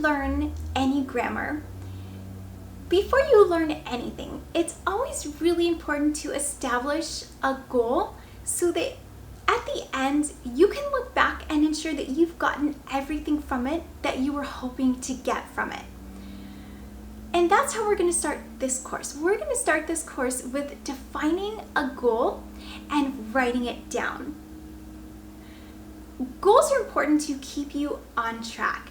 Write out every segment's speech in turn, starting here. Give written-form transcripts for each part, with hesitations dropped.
learn any grammar, before you learn anything, it's always really important to establish a goal so that at the end, you can look back and ensure that you've gotten everything from it that you were hoping to get from it. And that's how we're going to start this course. We're going to start this course with defining a goal and writing it down. Goals are important to keep you on track.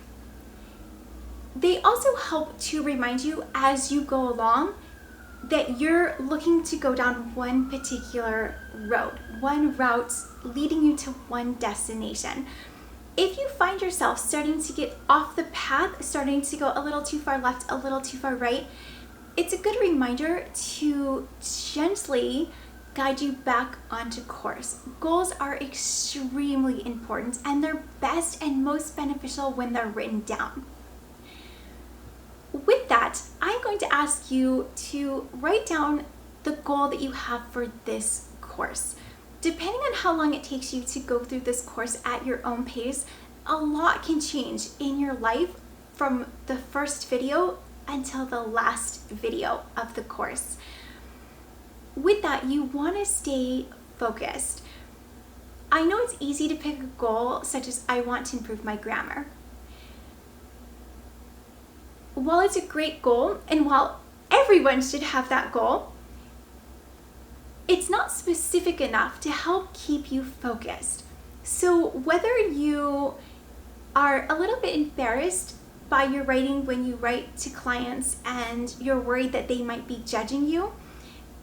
They also help to remind you as you go along that you're looking to go down one particular road, one route leading you to one destination. If you find yourself starting to get off the path, starting to go a little too far left, a little too far right, it's a good reminder to gently guide you back onto course. Goals are extremely important, and they're best and most beneficial when they're written down. With that, I'm going to ask you to write down the goal that you have for this course. Depending on how long it takes you to go through this course at your own pace, a lot can change in your life from the first video until the last video of the course. With that, you want to stay focused. I know it's easy to pick a goal such as I want to improve my grammar. While it's a great goal, and while everyone should have that goal, it's not specific enough to help keep you focused. So whether you are a little bit embarrassed by your writing when you write to clients and you're worried that they might be judging you,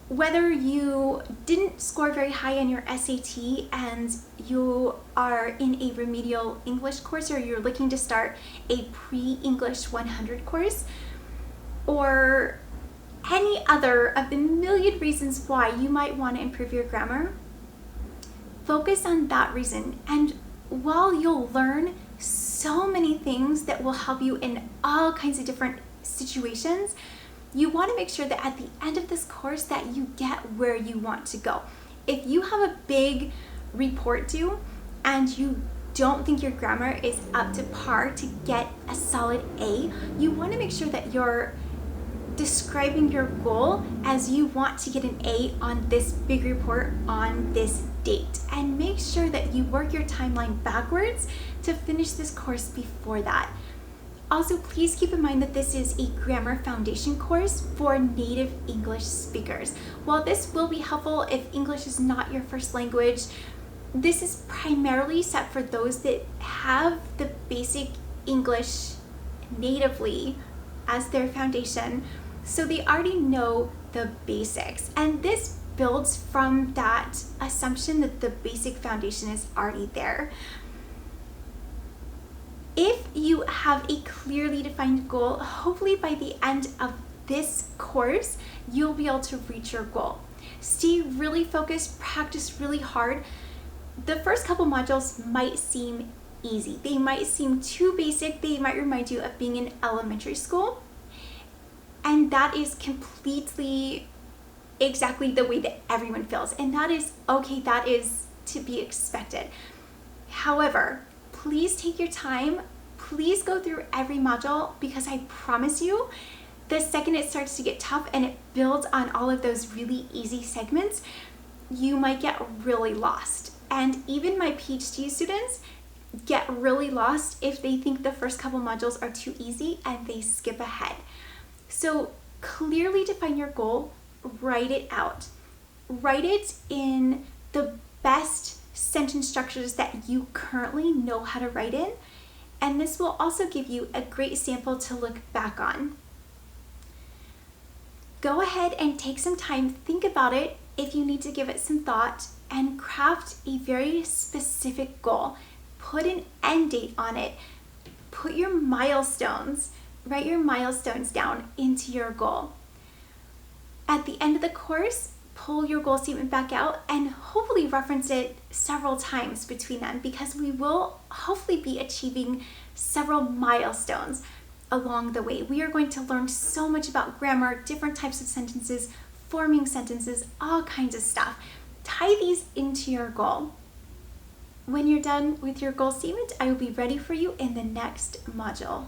whether you didn't score very high on your SAT and you are in a remedial English course, or you're looking to start a pre-English 100 course, or any other of the million reasons why you might want to improve your grammar, focus on that reason. And while you'll learn so many things that will help you in all kinds of different situations, you want to make sure that at the end of this course that you get where you want to go. If you have a big report due and you don't think your grammar is up to par to get a solid A, you want to make sure that you're describing your goal as you want to get an A on this big report on this date, and make sure that you work your timeline backwards to finish this course before that. Also, please keep in mind that this is a grammar foundation course for native English speakers. While this will be helpful if English is not your first language, this is primarily set for those that have the basic English natively as their foundation, so they already know the basics. And this builds from that assumption that the basic foundation is already there. If you have a clearly defined goal, hopefully by the end of this course, you'll be able to reach your goal. Stay really focused, practice really hard. The first couple modules might seem easy. They might seem too basic. They might remind you of being in elementary school. And that is completely exactly the way that everyone feels. And that is okay, that is to be expected. However, please take your time. Please go through every module, because I promise you, the second it starts to get tough and it builds on all of those really easy segments, you might get really lost. And even my PhD students get really lost if they think the first couple modules are too easy and they skip ahead. So clearly define your goal, write it out. Write it in the best sentence structures that you currently know how to write in, and this will also give you a great sample to look back on. Go ahead and take some time, think about it if you need to give it some thought, and craft a very specific goal. Put an end date on it. Put your milestones, write your milestones down into your goal. At the end of the course, pull your goal statement back out and hopefully reference it several times between them, because we will hopefully be achieving several milestones along the way. We are going to learn so much about grammar, different types of sentences, forming sentences, all kinds of stuff. Tie these into your goal. When you're done with your goal statement, I will be ready for you in the next module.